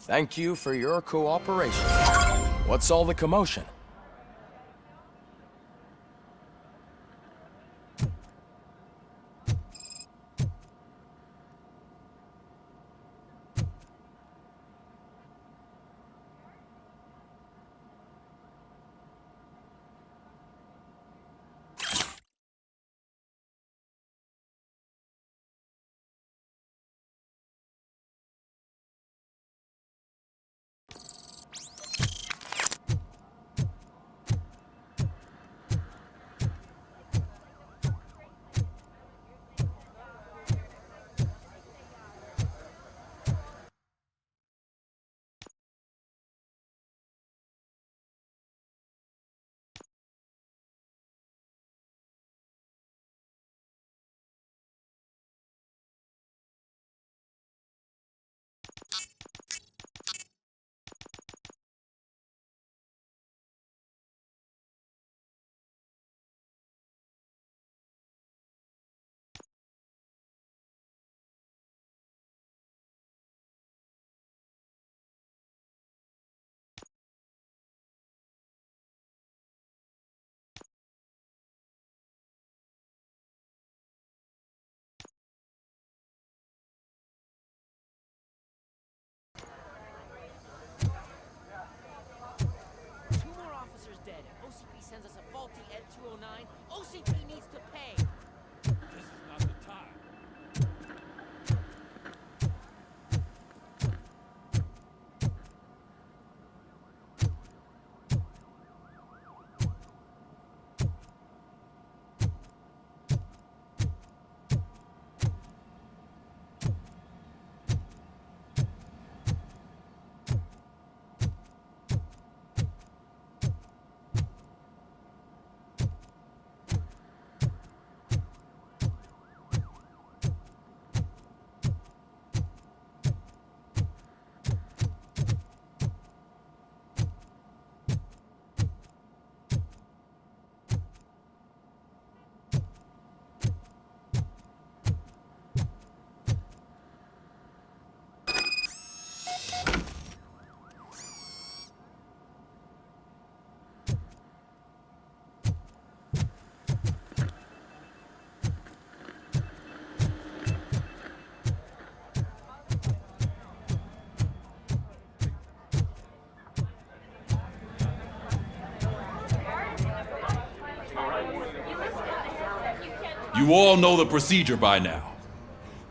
Thank you for your cooperation. What's all the commotion? OCP needs to pay. This is not the time. You all know the procedure by now.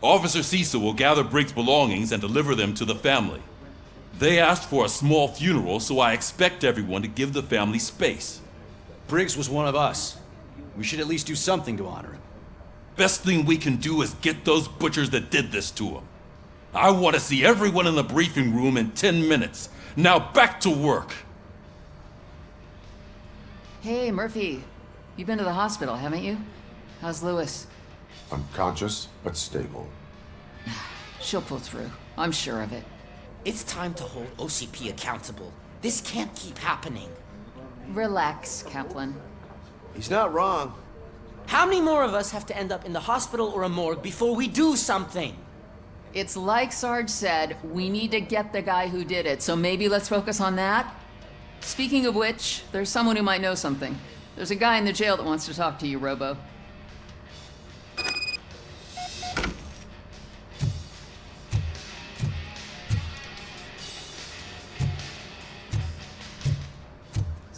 Officer Cecil will gather Briggs' belongings and deliver them to the family. They asked for a small funeral, so I expect everyone to give the family space. Briggs was one of us. We should at least do something to honor him. Best thing we can do is get those butchers that did this to him. I want to see everyone in the briefing room in 10 minutes. Now back to work. Hey, Murphy. You've been to the hospital, haven't you? How's Lewis? Unconscious, but stable. She'll pull through. I'm sure of it. It's time to hold OCP accountable. This can't keep happening. Relax, Kaplan. He's not wrong. How many more of us have to end up in the hospital or a morgue before we do something? It's like Sarge said, we need to get the guy who did it, so maybe let's focus on that? Speaking of which, there's someone who might know something. There's a guy in the jail that wants to talk to you, Robo.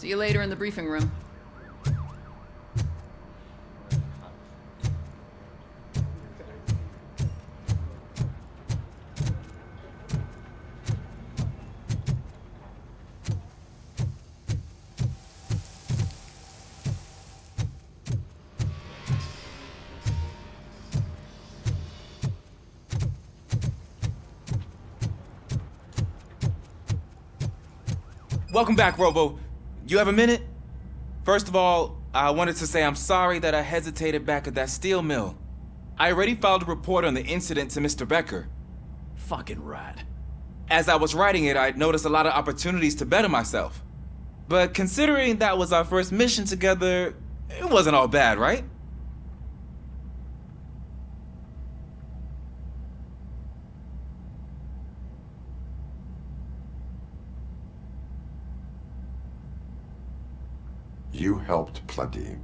See you later in the briefing room. Welcome back, Robo. You have a minute? First of all, I wanted to say I'm sorry that I hesitated back at that steel mill. I already filed a report on the incident to Mr. Becker. Fucking rat. As I was writing it, I noticed a lot of opportunities to better myself. But considering that was our first mission together, it wasn't all bad, right? You helped plenty.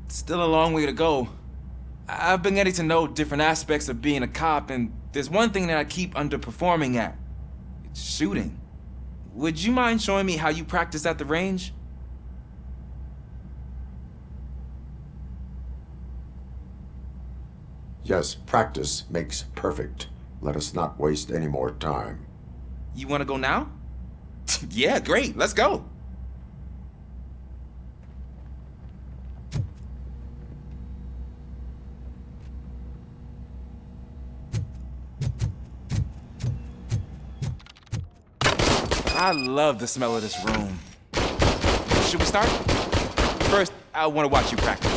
Still a long way to go. I've been getting to know different aspects of being a cop, and there's one thing that I keep underperforming at. It's shooting. Would you mind showing me how you practice at the range? Yes, practice makes perfect. Let us not waste any more time. You want to go now? Yeah, great. Let's go. I love the smell of this room. Should we start? First, I want to watch you practice.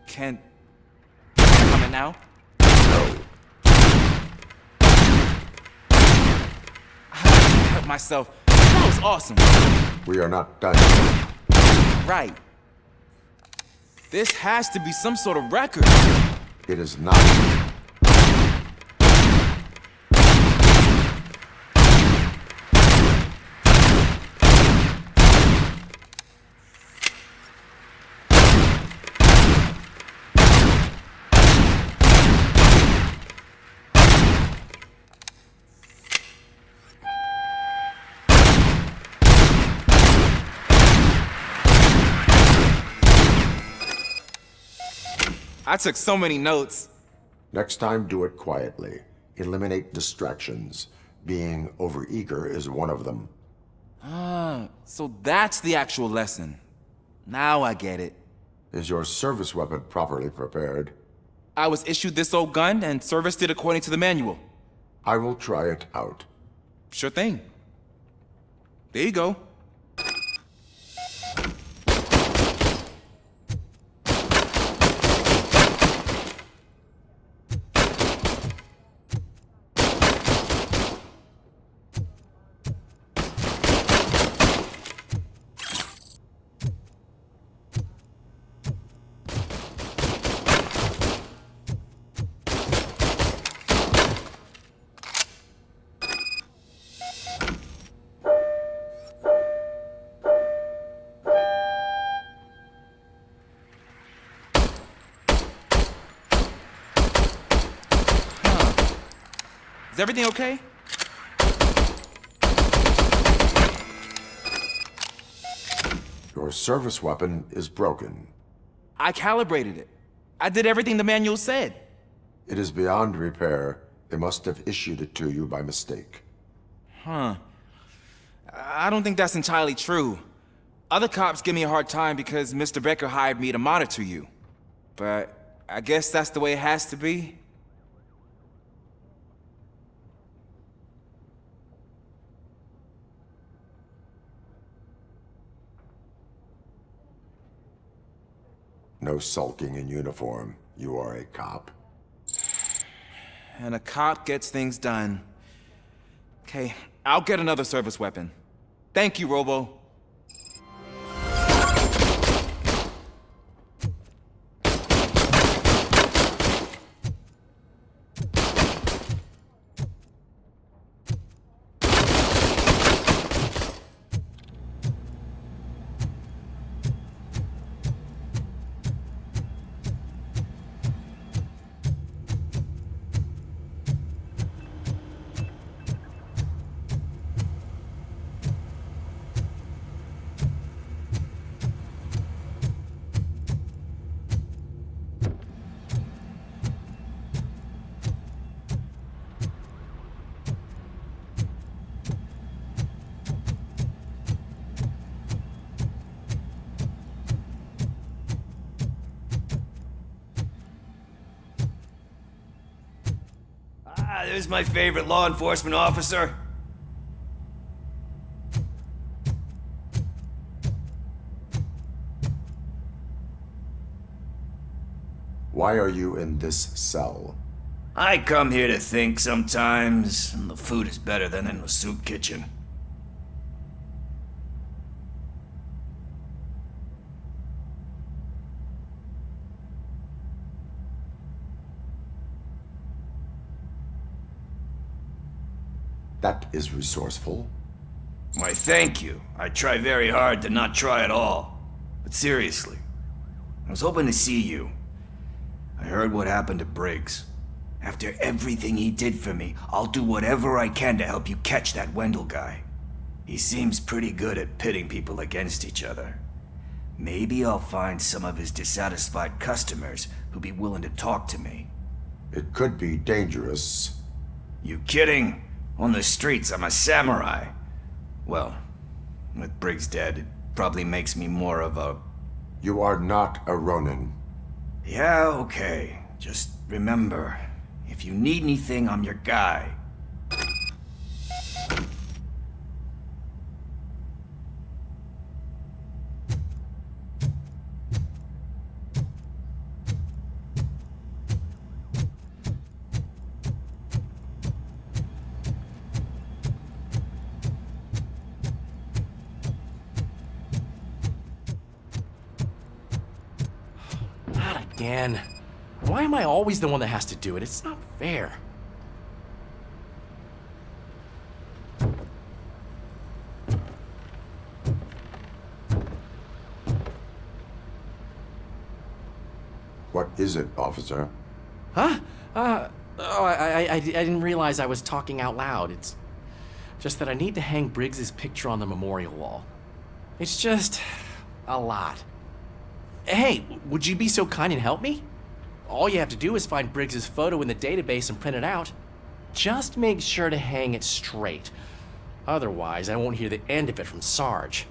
Can I come in now? Myself. That was awesome. We are not done yet. Right. This has to be some sort of record. It is not. I took so many notes. Next time, do it quietly. Eliminate distractions. Being overeager is one of them. Ah, so that's the actual lesson. Now I get it. Is your service weapon properly prepared? I was issued this old gun and serviced it according to the manual. I will try it out. Sure thing. There you go. Is everything okay? Your service weapon is broken. I calibrated it. I did everything the manual said. It is beyond repair. They must have issued it to you by mistake. Huh. I don't think that's entirely true. Other cops give me a hard time because Mr. Becker hired me to monitor you. But I guess that's the way it has to be. No sulking in uniform. You are a cop. And a cop gets things done. Okay, I'll get another service weapon. Thank you, Robo. There's my favorite law enforcement officer. Why are you in this cell? I come here to think sometimes, and the food is better than in the soup kitchen. That is resourceful. Why, thank you. I try very hard to not try at all. But seriously, I was hoping to see you. I heard what happened to Briggs. After everything he did for me, I'll do whatever I can to help you catch that Wendell guy. He seems pretty good at pitting people against each other. Maybe I'll find some of his dissatisfied customers who'd be willing to talk to me. It could be dangerous. You kidding? On the streets, I'm a samurai. Well, with Briggs dead, it probably makes me more of a... You are not a Ronin. Yeah, okay. Just remember, if you need anything, I'm your guy. Again. Why am I always the one that has to do it? It's not fair. What is it, officer? Huh? I didn't realize I was talking out loud. It's just that I need to hang Briggs's picture on the memorial wall. It's just a lot. Hey, would you be so kind and help me? All you have to do is find Briggs's photo in the database and print it out. Just make sure to hang it straight. Otherwise, I won't hear the end of it from Sarge.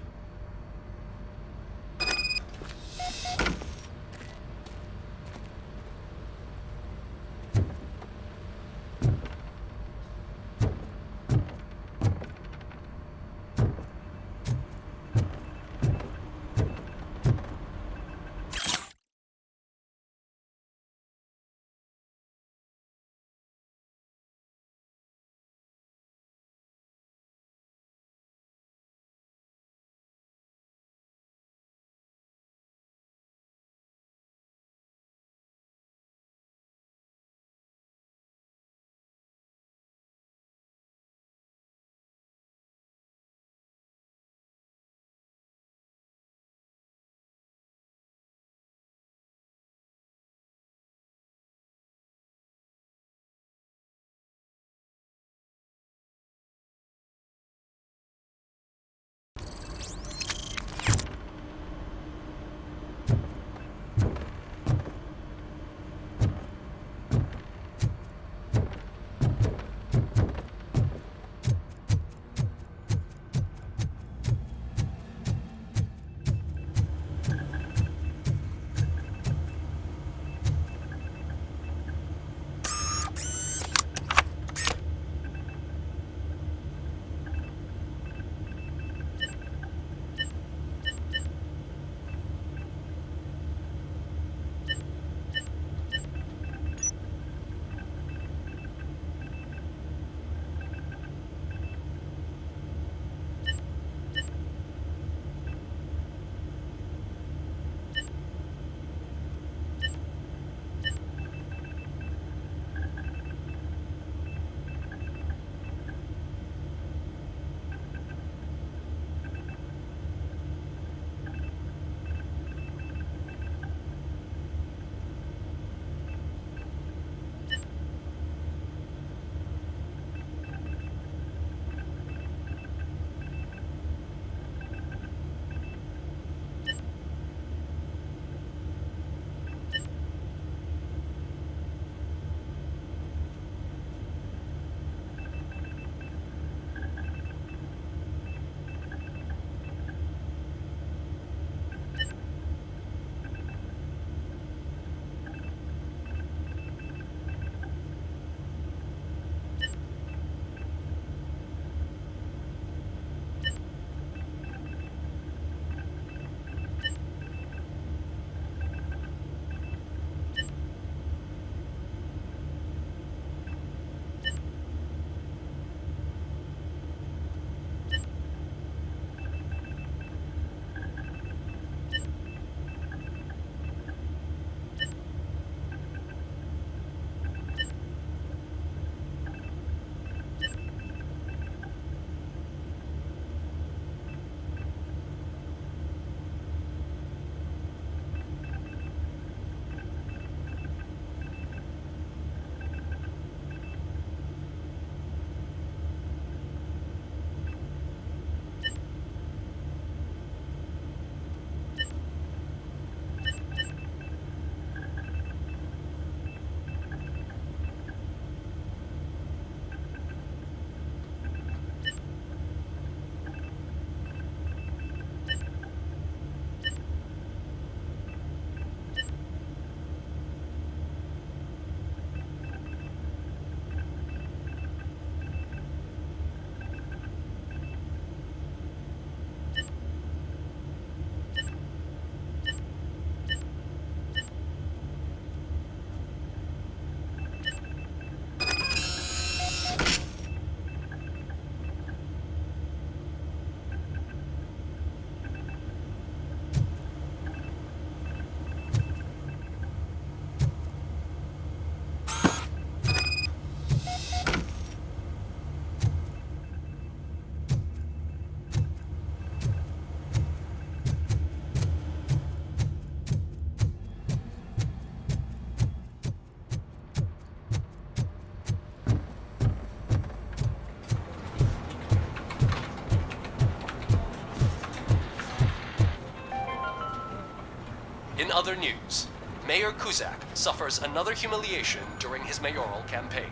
In other news, Mayor Kuzak suffers another humiliation during his mayoral campaign.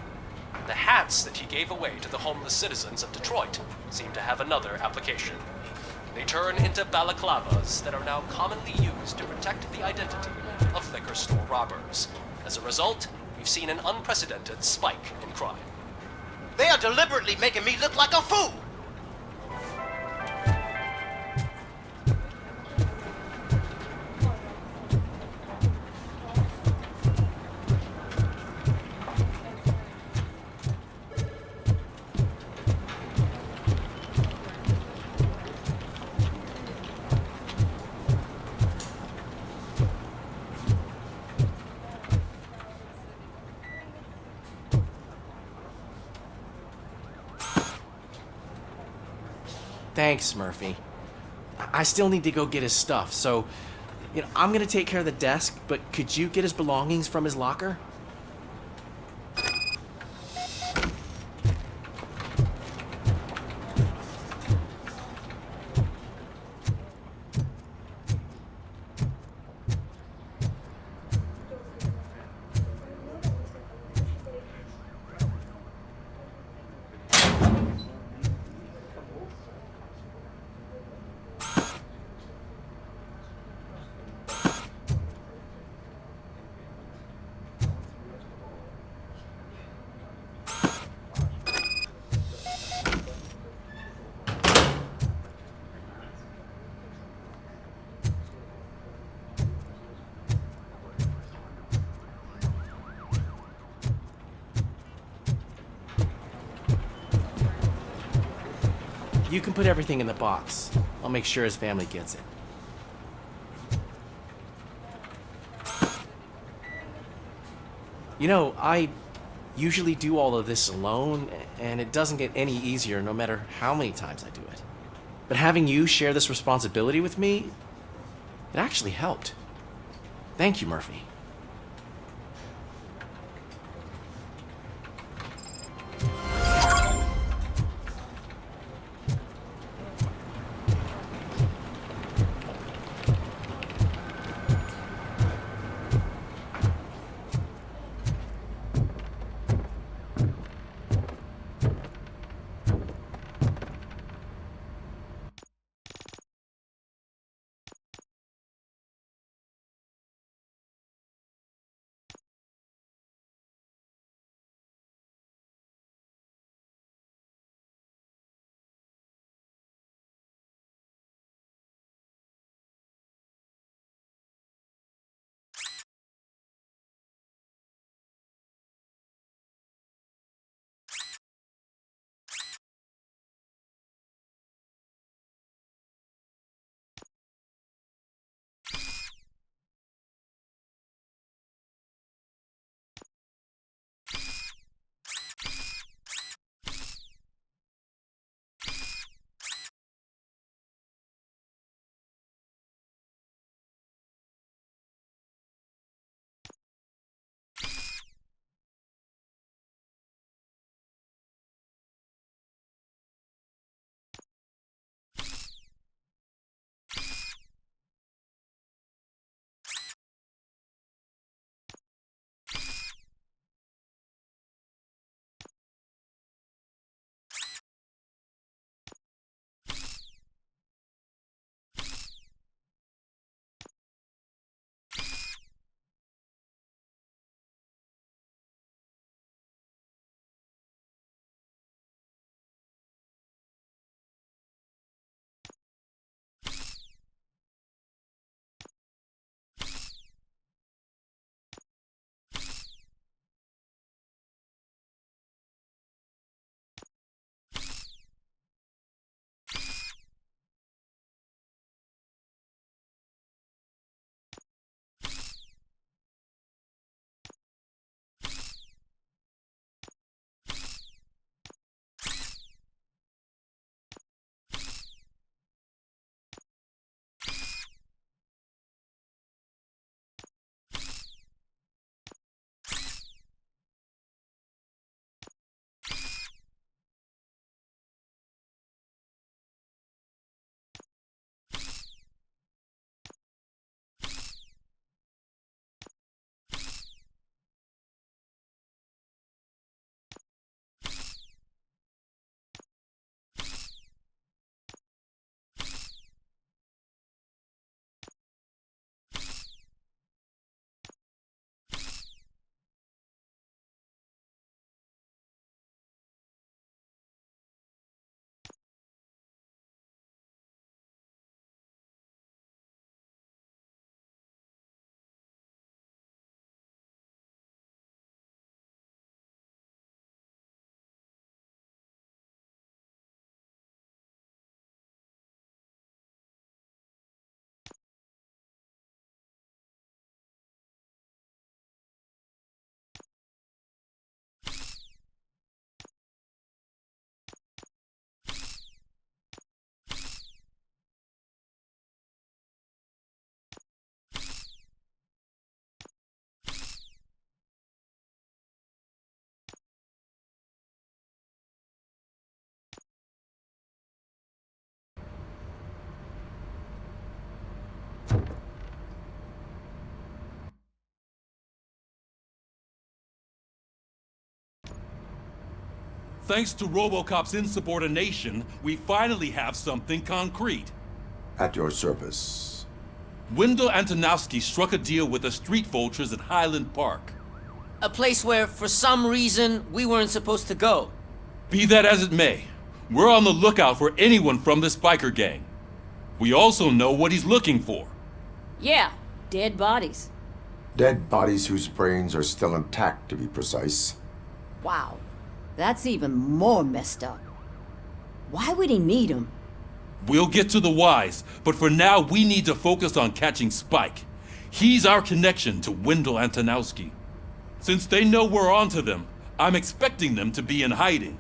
The hats that he gave away to the homeless citizens of Detroit seem to have another application. They turn into balaclavas that are now commonly used to protect the identity of liquor store robbers. As a result, we've seen an unprecedented spike in crime. They are deliberately making me look like a fool! Thanks, Murphy. I still need to go get his stuff, so, I'm gonna take care of the desk, but could you get his belongings from his locker? You can put everything in the box. I'll make sure his family gets it. I usually do all of this alone, and it doesn't get any easier no matter how many times I do it. But having you share this responsibility with me, it actually helped. Thank you, Murphy. Thanks to RoboCop's insubordination, we finally have something concrete. At your service. Wendell Antonowski struck a deal with the street vultures at Highland Park. A place where, for some reason, we weren't supposed to go. Be that as it may, we're on the lookout for anyone from this biker gang. We also know what he's looking for. Yeah, dead bodies. Dead bodies whose brains are still intact, to be precise. Wow, that's even more messed up. Why would he need them? We'll get to the whys, but for now we need to focus on catching Spike. He's our connection to Wendell Antonowski. Since they know we're onto them, I'm expecting them to be in hiding.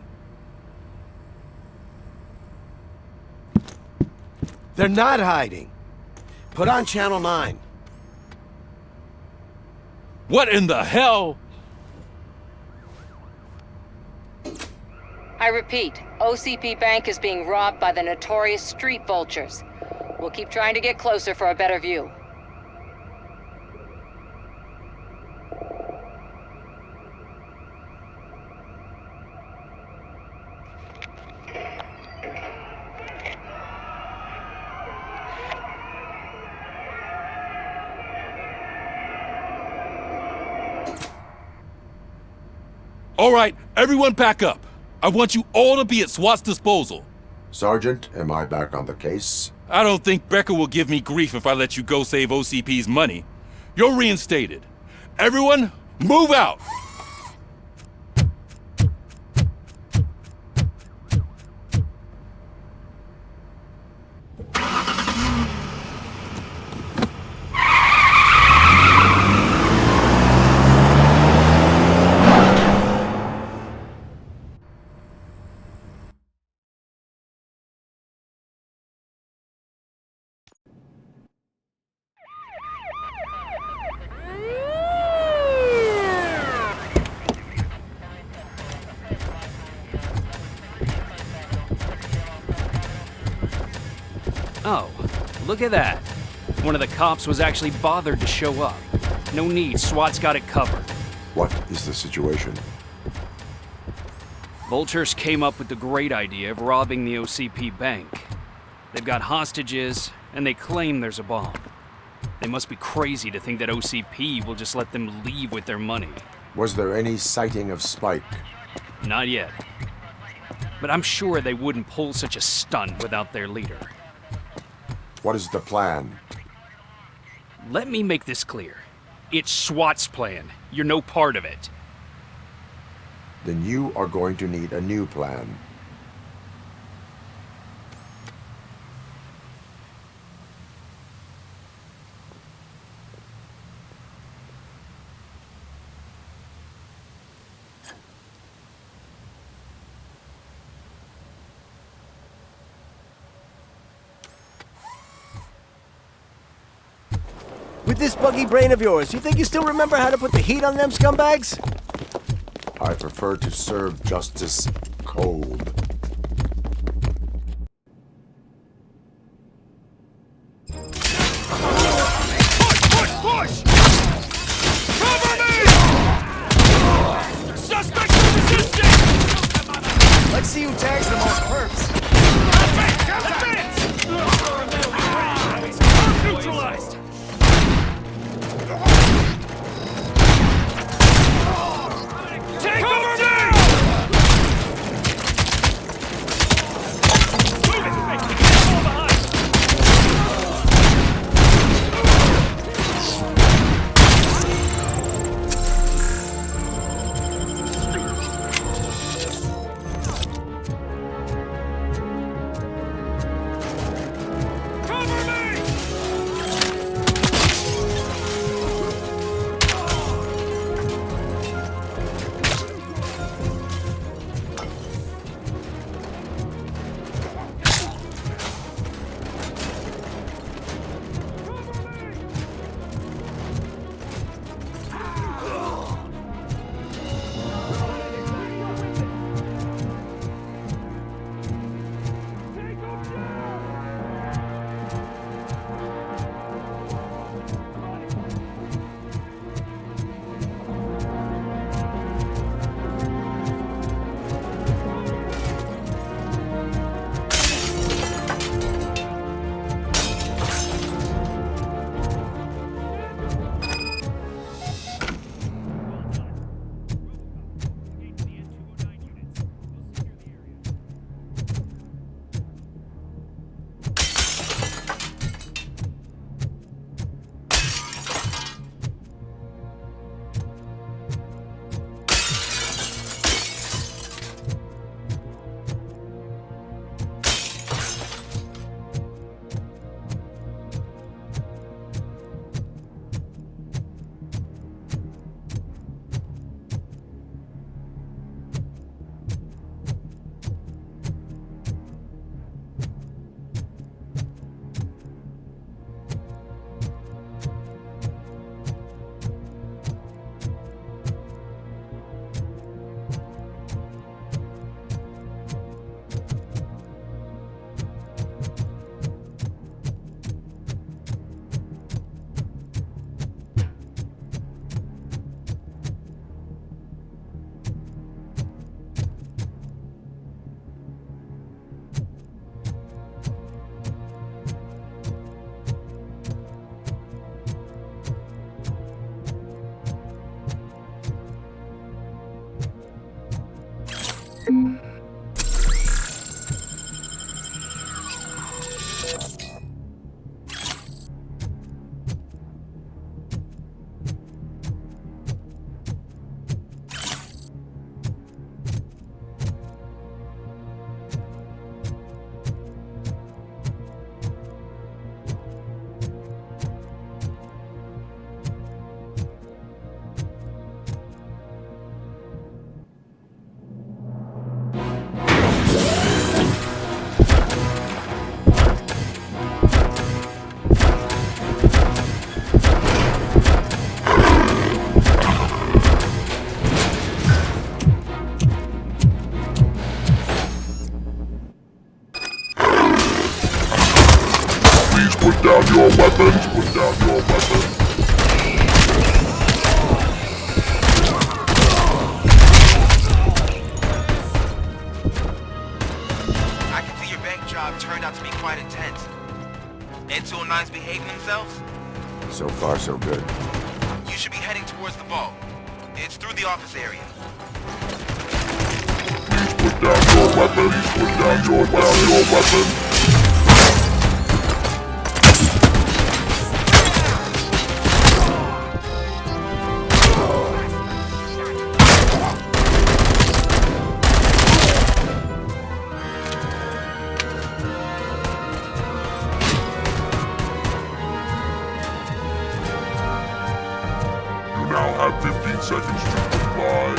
They're not hiding. Put on Channel 9. What in the hell? I repeat, OCP Bank is being robbed by the notorious street vultures. We'll keep trying to get closer for a better view. All right, everyone pack up. I want you all to be at SWAT's disposal. Sergeant, am I back on the case? I don't think Becker will give me grief if I let you go save OCP's money. You're reinstated. Everyone, move out! Oh, look at that. One of the cops was actually bothered to show up. No need, SWAT's got it covered. What is the situation? Vultures came up with the great idea of robbing the OCP bank. They've got hostages, and they claim there's a bomb. They must be crazy to think that OCP will just let them leave with their money. Was there any sighting of Spike? Not yet. But I'm sure they wouldn't pull such a stunt without their leader. What is the plan? Let me make this clear. It's SWAT's plan. You're no part of it. Then you are going to need a new plan. With this buggy brain of yours, you think you still remember how to put the heat on them scumbags? I prefer to serve justice cold. Push! Cover me! Suspect resisting! Let's see who tags the most perps. Neutralized! Take him down! put down your weapons, put down your weapons. I can see your bank job turned out to be quite intense. N209's behaving themselves? So far, so good. You should be heading towards the vault. It's through the office area. Please put down your weapons, put down your weapons. You now have 15 seconds to comply.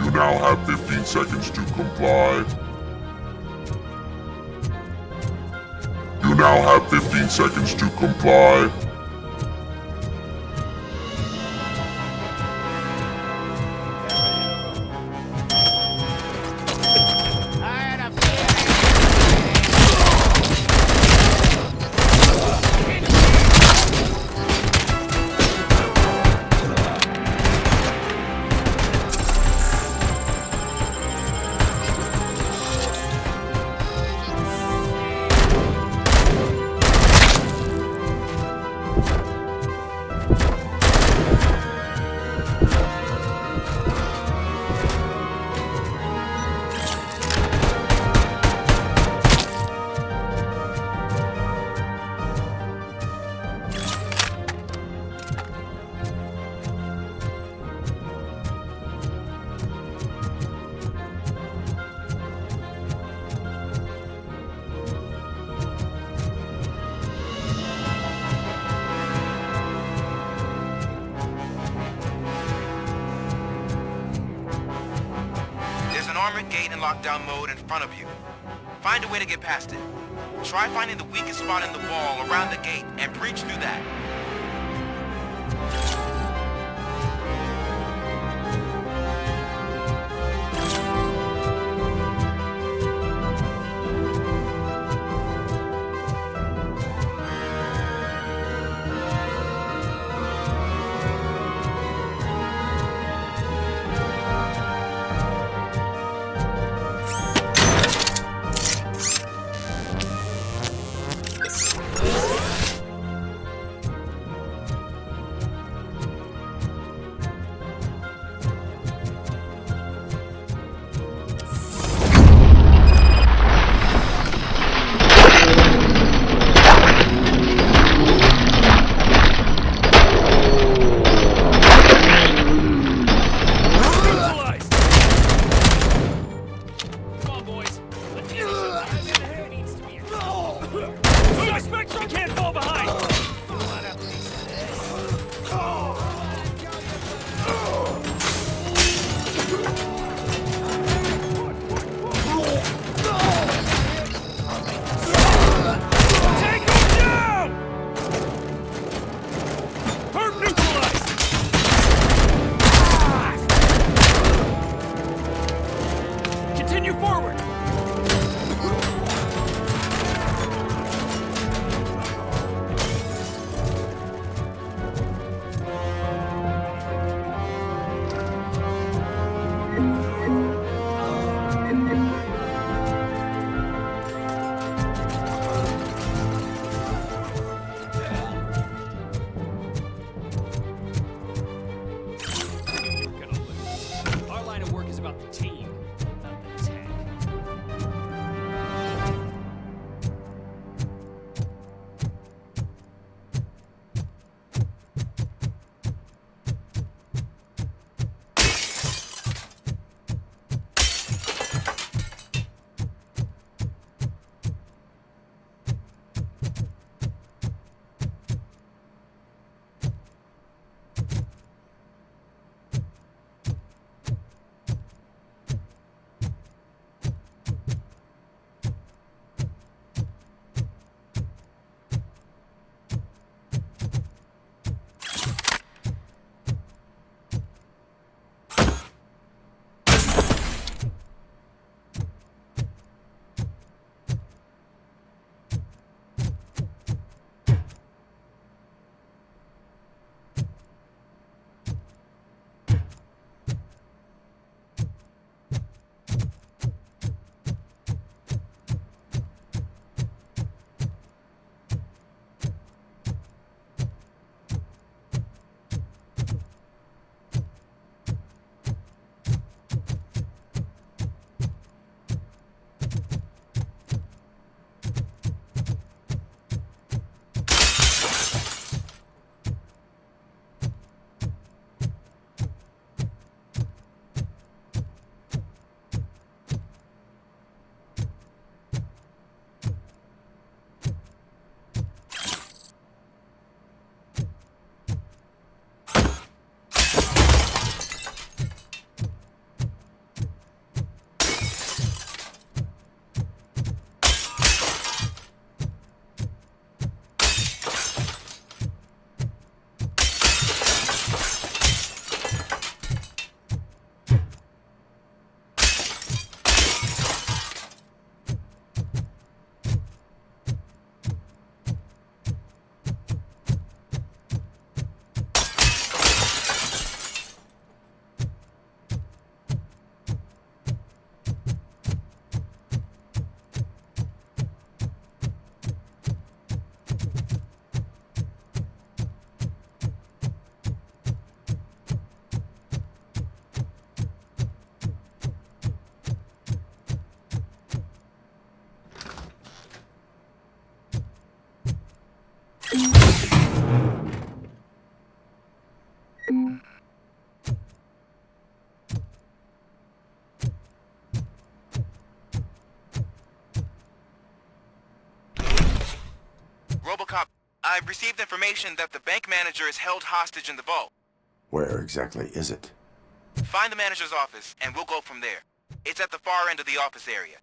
You now have 15 seconds to comply. You now have 15 seconds to comply. Gate in lockdown mode in front of you. Find a way to get past it. Try finding the weakest spot in the wall around the gate and breach through that. RoboCop, I've received information that the bank manager is held hostage in the vault. Where exactly is it? Find the manager's office, and we'll go from there. It's at the far end of the office area.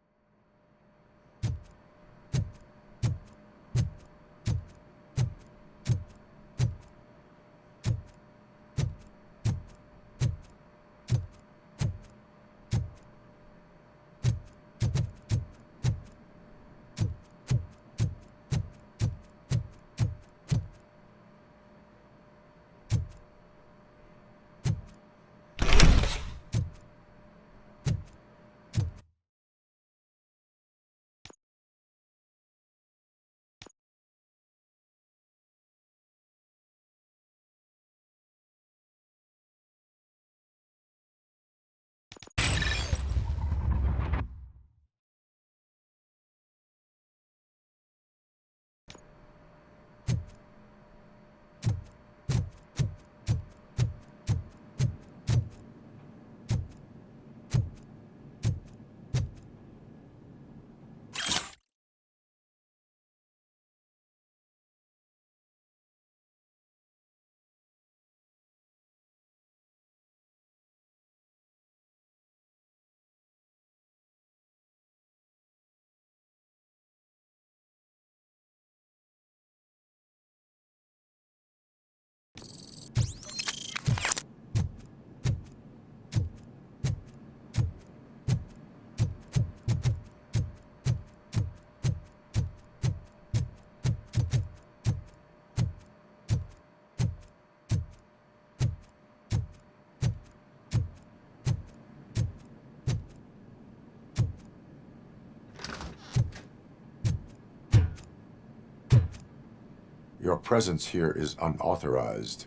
Your presence here is unauthorized.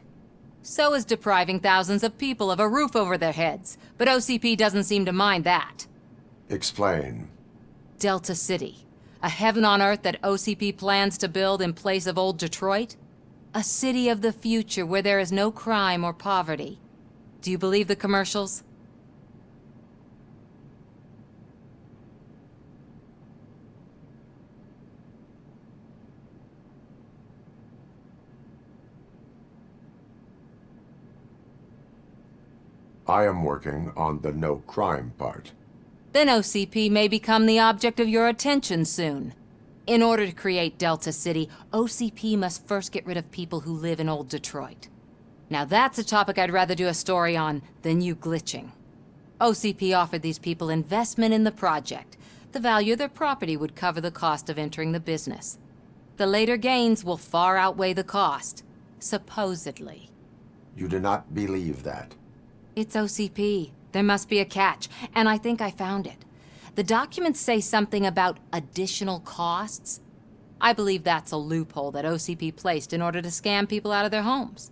So is depriving thousands of people of a roof over their heads. But OCP doesn't seem to mind that. Explain. Delta City. A heaven on earth that OCP plans to build in place of old Detroit? A city of the future where there is no crime or poverty. Do you believe the commercials? I am working on the no crime part. Then OCP may become the object of your attention soon. In order to create Delta City, OCP must first get rid of people who live in old Detroit. Now that's a topic I'd rather do a story on than you glitching. OCP offered these people investment in the project. The value of their property would cover the cost of entering the business. The later gains will far outweigh the cost, supposedly. You do not believe that? It's OCP. There must be a catch, and I think I found it. The documents say something about additional costs. I believe that's a loophole that OCP placed in order to scam people out of their homes.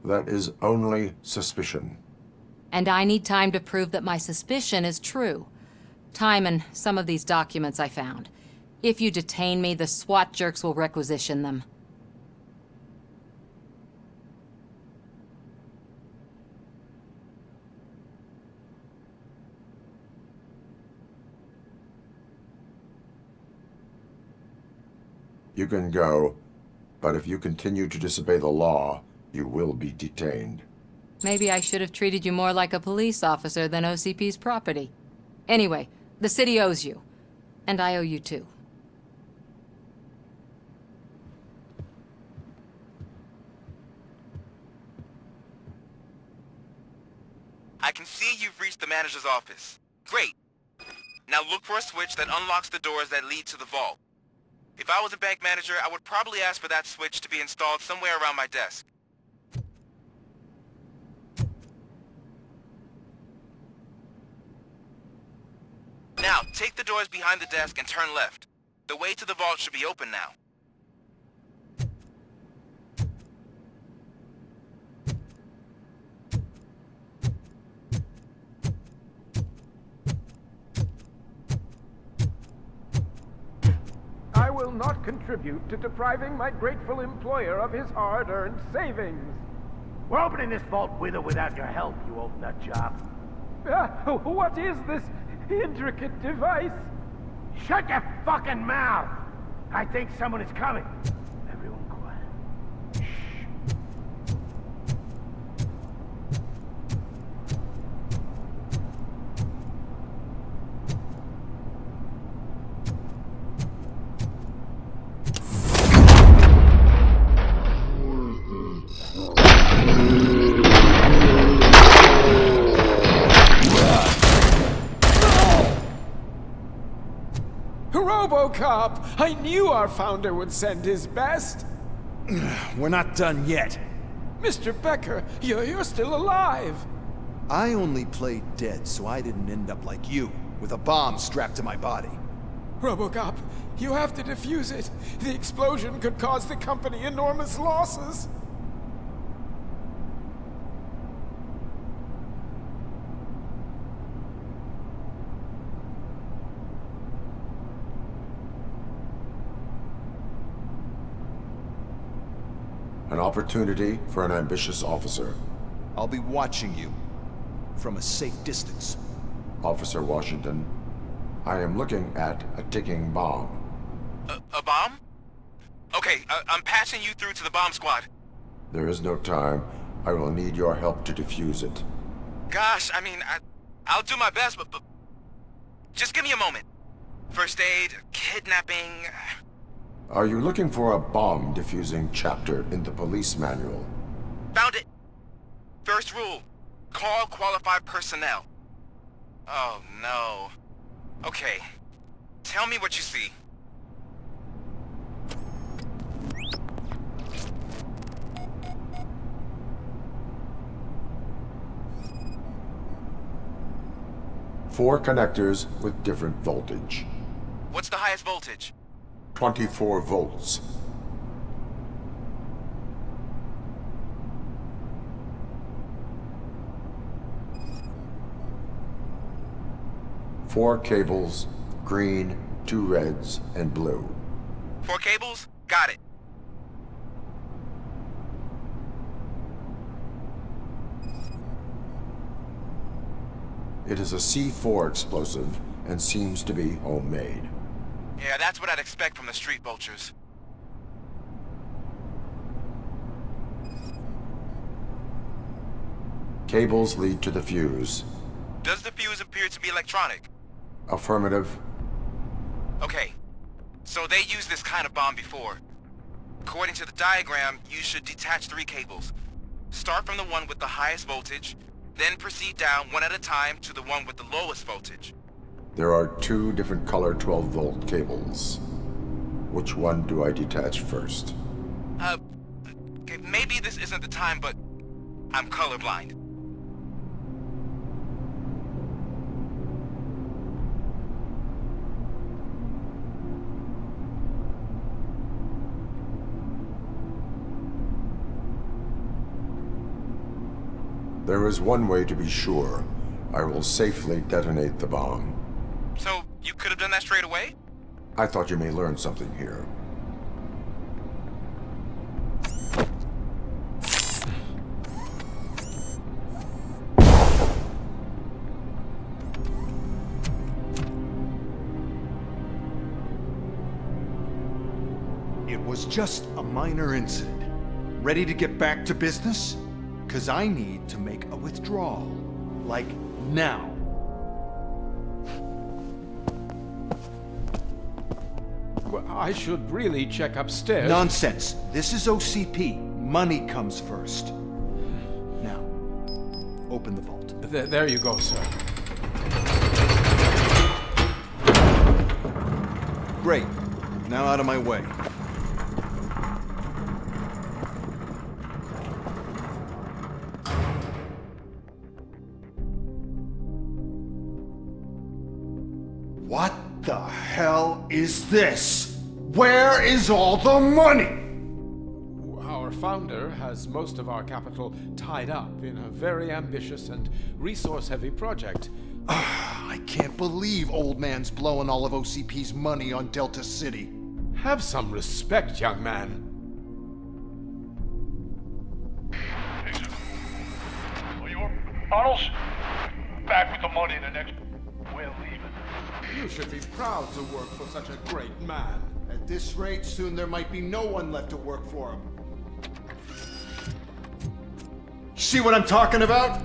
That is only suspicion. And I need time to prove that my suspicion is true. Time and some of these documents I found. If you detain me, the SWAT jerks will requisition them. You can go, but if you continue to disobey the law, you will be detained. Maybe I should have treated you more like a police officer than OCP's property. Anyway, the city owes you. And I owe you too. I can see you've reached the manager's office. Great. Now look for a switch that unlocks the doors that lead to the vault. If I was a bank manager, I would probably ask for that switch to be installed somewhere around my desk. Now, take the doors behind the desk and turn left. The way to the vault should be open now. I will not contribute to depriving my grateful employer of his hard-earned savings. We're opening this vault with or without your help, you old nut job. What is this intricate device? Shut your fucking mouth! I think someone is coming. I RoboCop! I knew our founder would send his best! We're not done yet. Mr. Becker, you're still alive! I only played dead so I didn't end up like you, with a bomb strapped to my body. RoboCop, you have to defuse it. The explosion could cause the company enormous losses. An opportunity for an ambitious officer. I'll be watching you from a safe distance. Officer Washington, I am looking at a ticking bomb. A bomb? Okay, I'm passing you through to the bomb squad. There is no time. I will need your help to defuse it. Gosh, I mean, I'll do my best, but just give me a moment. First aid, kidnapping... Are you looking for a bomb defusing chapter in the police manual? Found it! First rule, call qualified personnel. Oh no. Okay, tell me what you see. Four connectors with different voltage. What's the highest voltage? 24 volts. Four cables, green, 2 reds, and blue. 4 cables? Got it. It is a C4 explosive and seems to be homemade. Yeah, that's what I'd expect from the street vultures. Cables lead to the fuse. Does the fuse appear to be electronic? Affirmative. Okay, so they used this kind of bomb before. According to the diagram, you should detach 3 cables. Start from the one with the highest voltage, then proceed down one at a time to the one with the lowest voltage. There are 2 different color 12-volt cables. Which one do I detach first? Okay, maybe this isn't the time, but I'm colorblind. There is one way to be sure. I will safely detonate the bomb. So, you could have done that straight away? I thought you may learn something here. It was just a minor incident. Ready to get back to business? 'Cause I need to make a withdrawal. Like, now. Well, I should really check upstairs. Nonsense. This is OCP. Money comes first. Now, open the vault. There you go, sir. Great. Now out of my way. What the hell is this? Where is all the money? Our founder has most of our capital tied up in a very ambitious and resource-heavy project. I can't believe old man's blowing all of OCP's money on Delta City. Have some respect, young man. Arnold's back with the money in the next. We're leaving. You should be proud to work for such a great man. At this rate, soon there might be no one left to work for him. See what I'm talking about?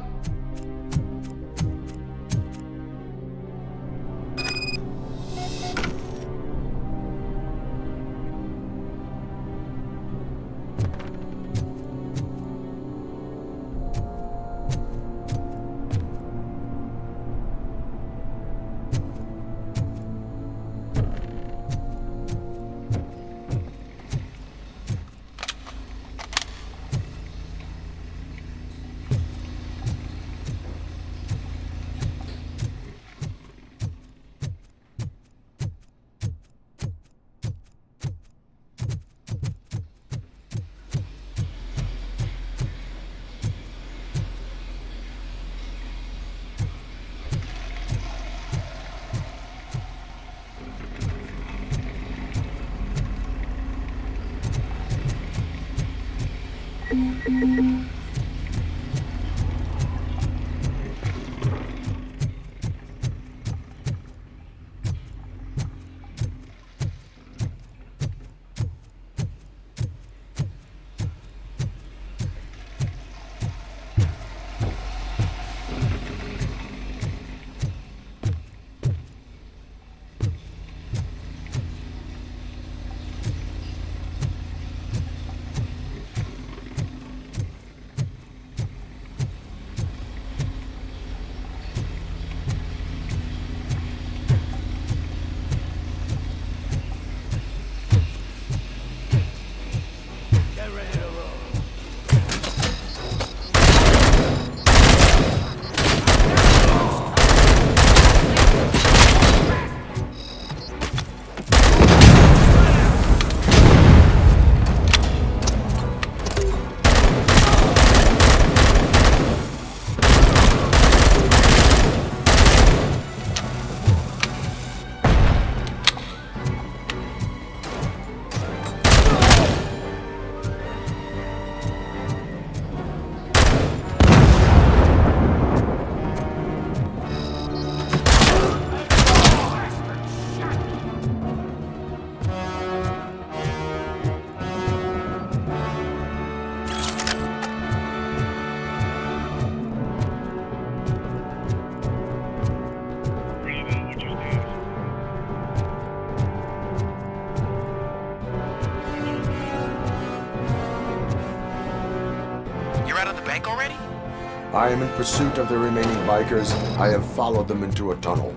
I am in pursuit of the remaining bikers. I have followed them into a tunnel.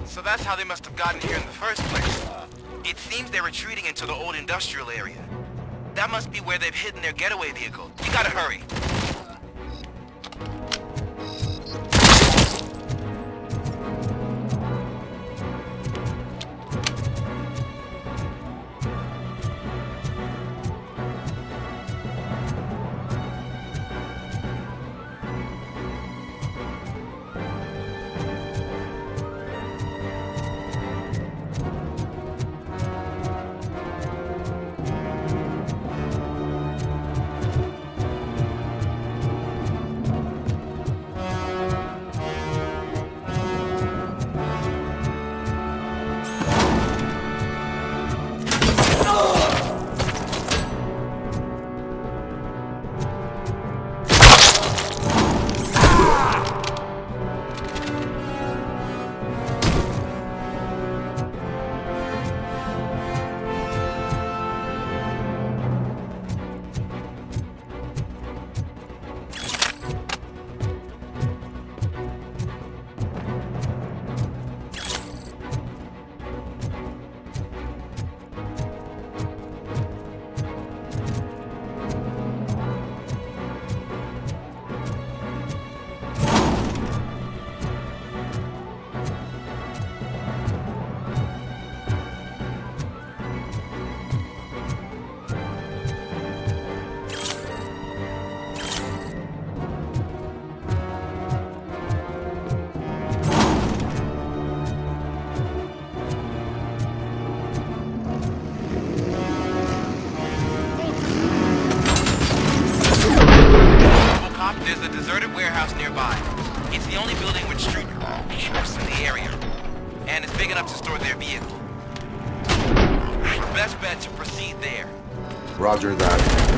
So that's how they must have gotten here in the first place. It seems they're retreating into the old industrial area. That must be where they've hidden their getaway vehicle. You gotta hurry. There's a deserted warehouse nearby. It's the only building with street shops in the area. And it's big enough to store their vehicle. Best bet to proceed there. Roger that.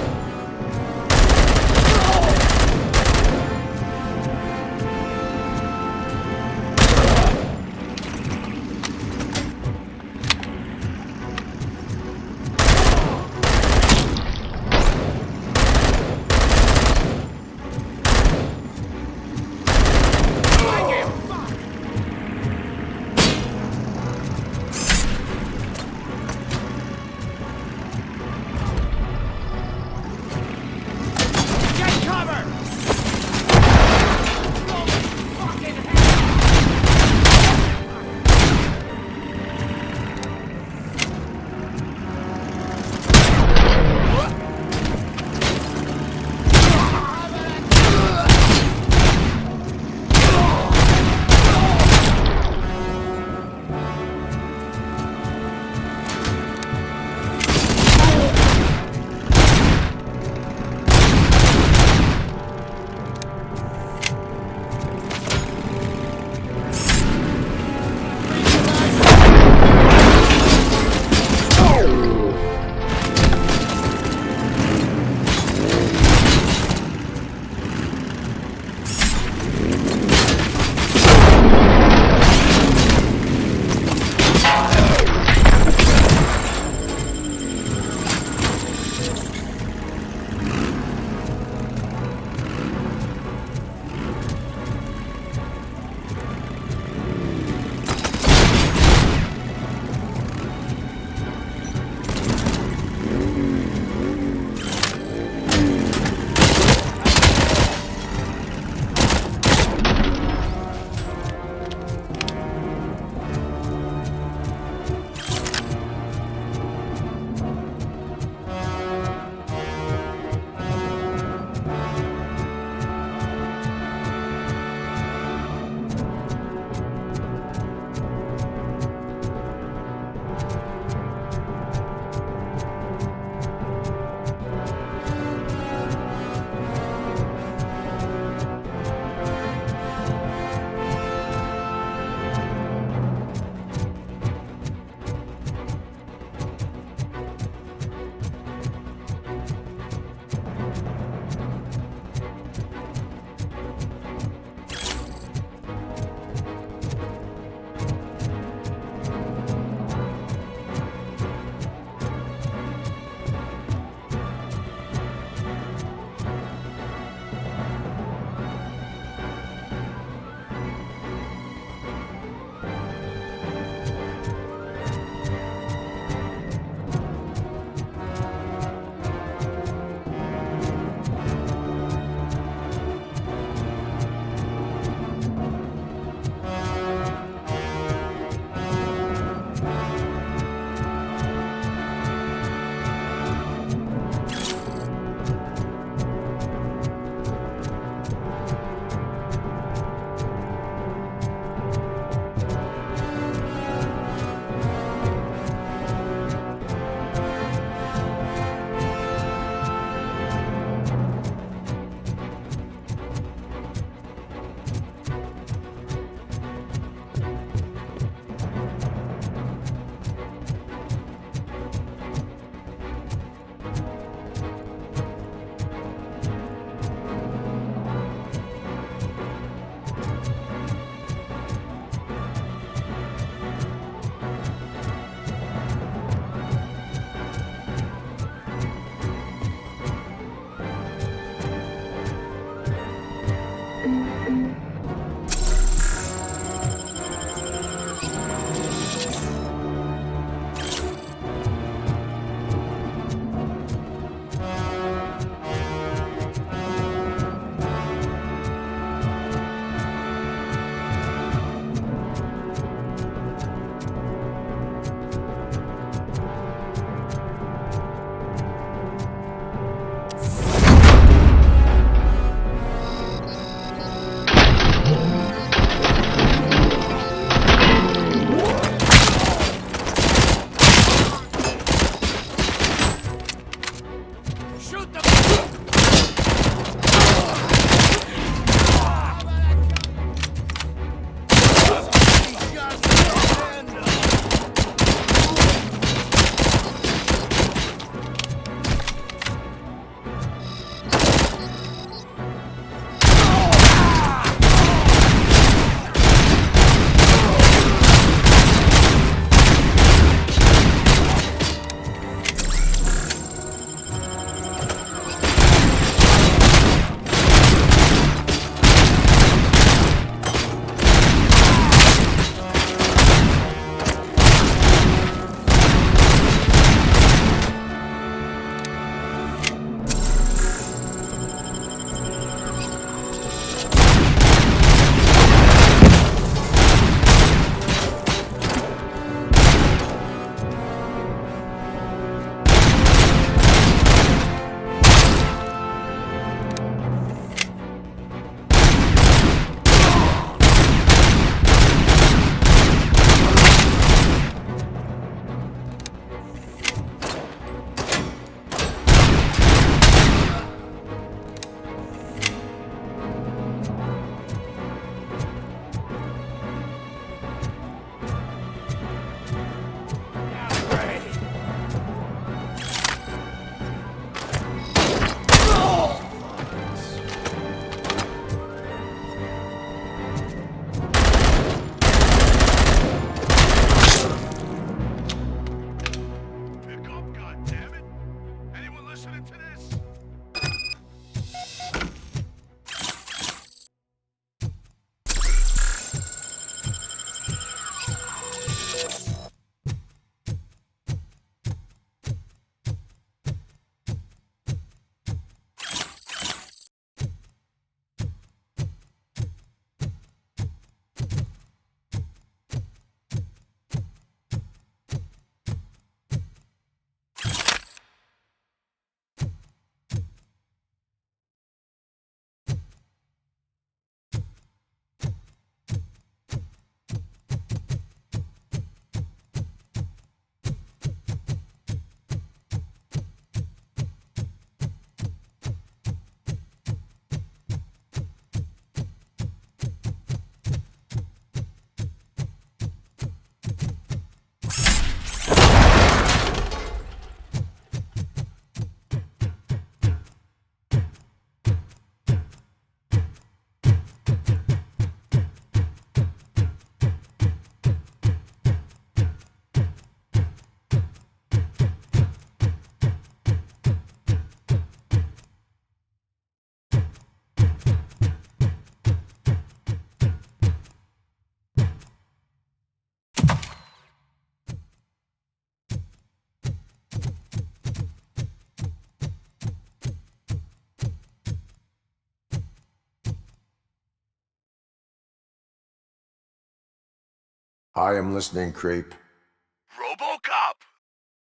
I am listening, creep. RoboCop!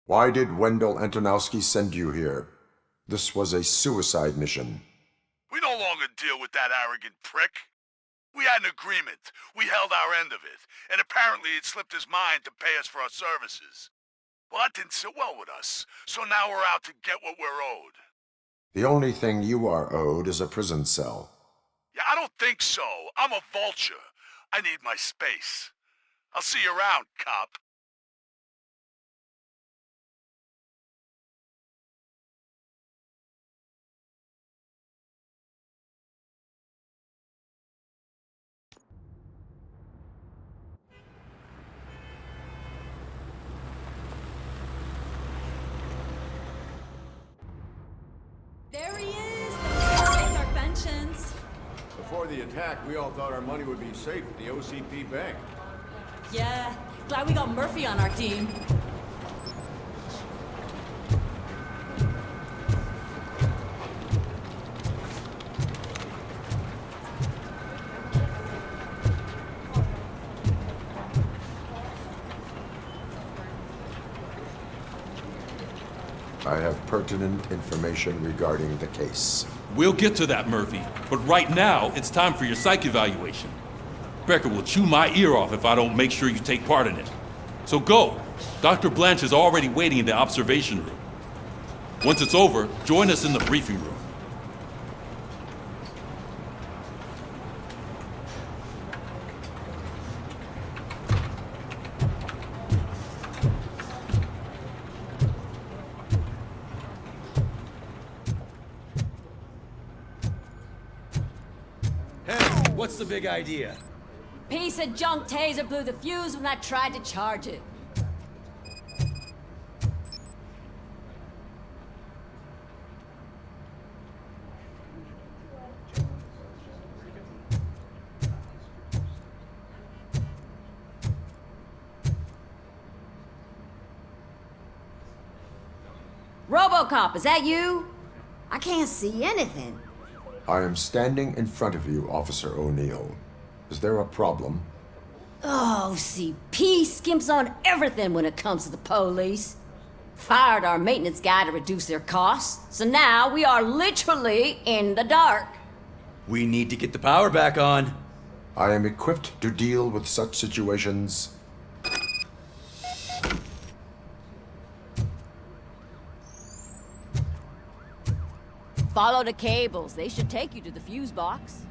Why did Wendell Antonowski send you here? This was a suicide mission. We no longer deal with that arrogant prick. We had an agreement. We held our end of it. And apparently it slipped his mind to pay us for our services. Well, that didn't sit well with us. So now we're out to get what we're owed. The only thing you are owed is a prison cell. Yeah, I don't think so. I'm a vulture. I need my space. I'll see you around, cop. There he is! Let's our pensions. Before the attack, we all thought our money would be safe at the OCP bank. Yeah, glad we got Murphy on our team. I have pertinent information regarding the case. We'll get to that, Murphy. But right now, it's time for your psych evaluation. Becker will chew my ear off if I don't make sure you take part in it. So go. Dr. Blanche is already waiting in the observation room. Once it's over, join us in the briefing room. What's the big idea? Piece of junk taser blew the fuse when I tried to charge it. RoboCop, is that you? I can't see anything. I am standing in front of you, Officer O'Neill. Is there a problem? Oh, CP skimps on everything when it comes to the police. Fired our maintenance guy to reduce their costs, so now we are literally in the dark. We need to get the power back on. I am equipped to deal with such situations. Follow the cables. They should take you to the fuse box.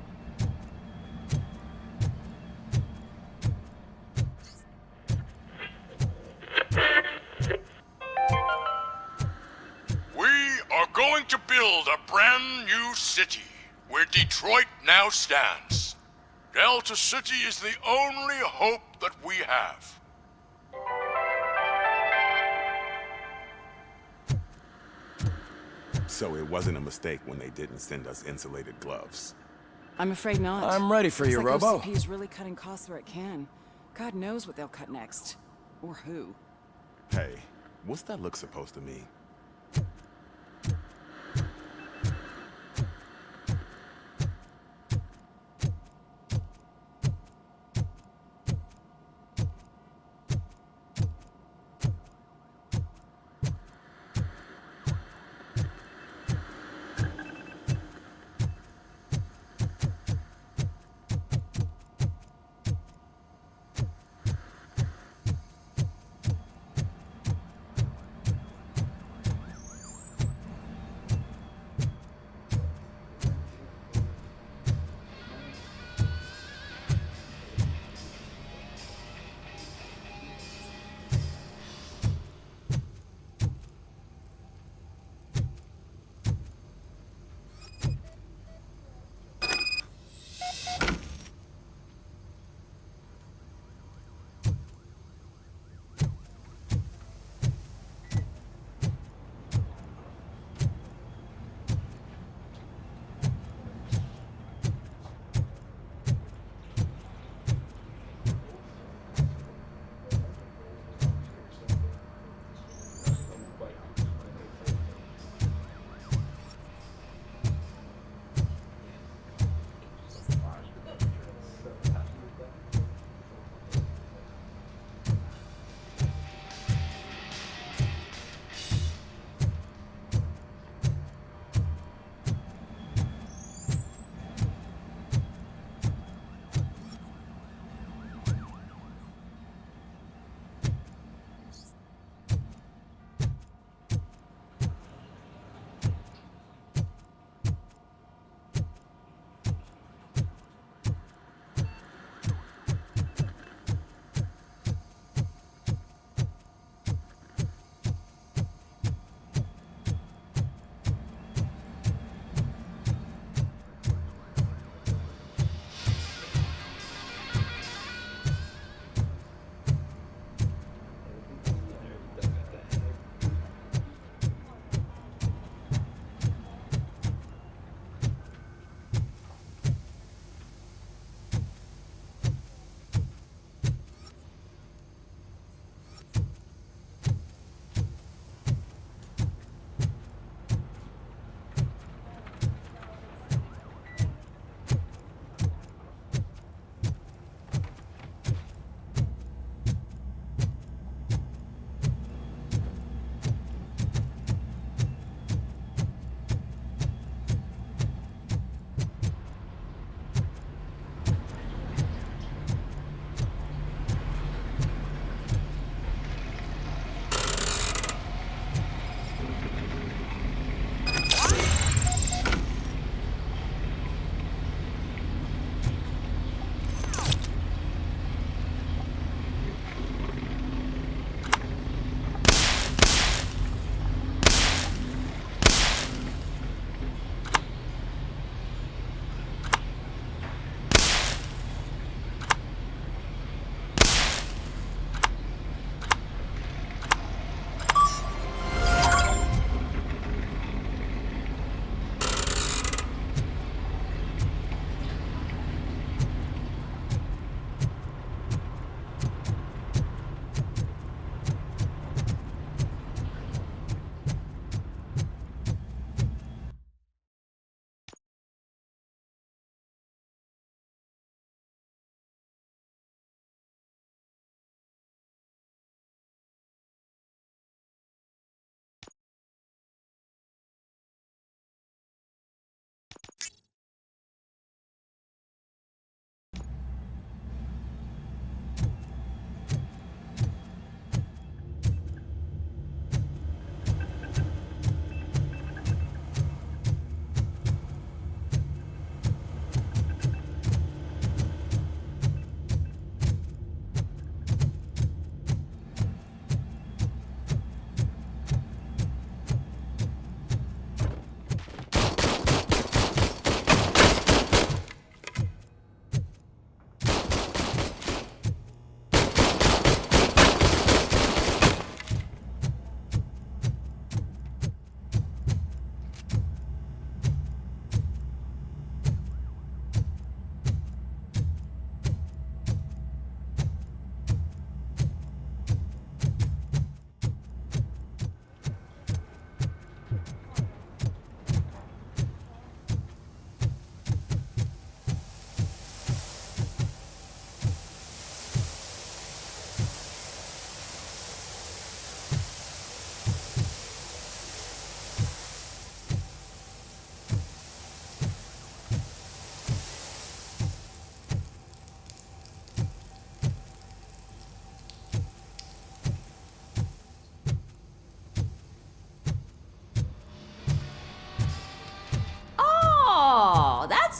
We are going to build a brand new city where Detroit now stands. Delta City is the only hope that we have. So it wasn't a mistake when they didn't send us insulated gloves. I'm afraid not. I'm ready for you, Looks like Robo. OCP is really cutting costs where it can. God knows what they'll cut next. Or who. Hey, what's that look supposed to mean?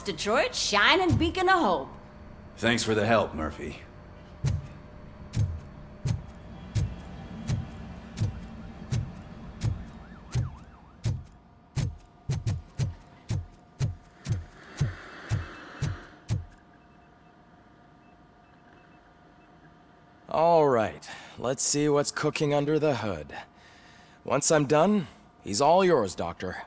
That's Detroit's shining beacon of hope. Thanks for the help, Murphy. All right, let's see what's cooking under the hood. Once I'm done, he's all yours, Doctor.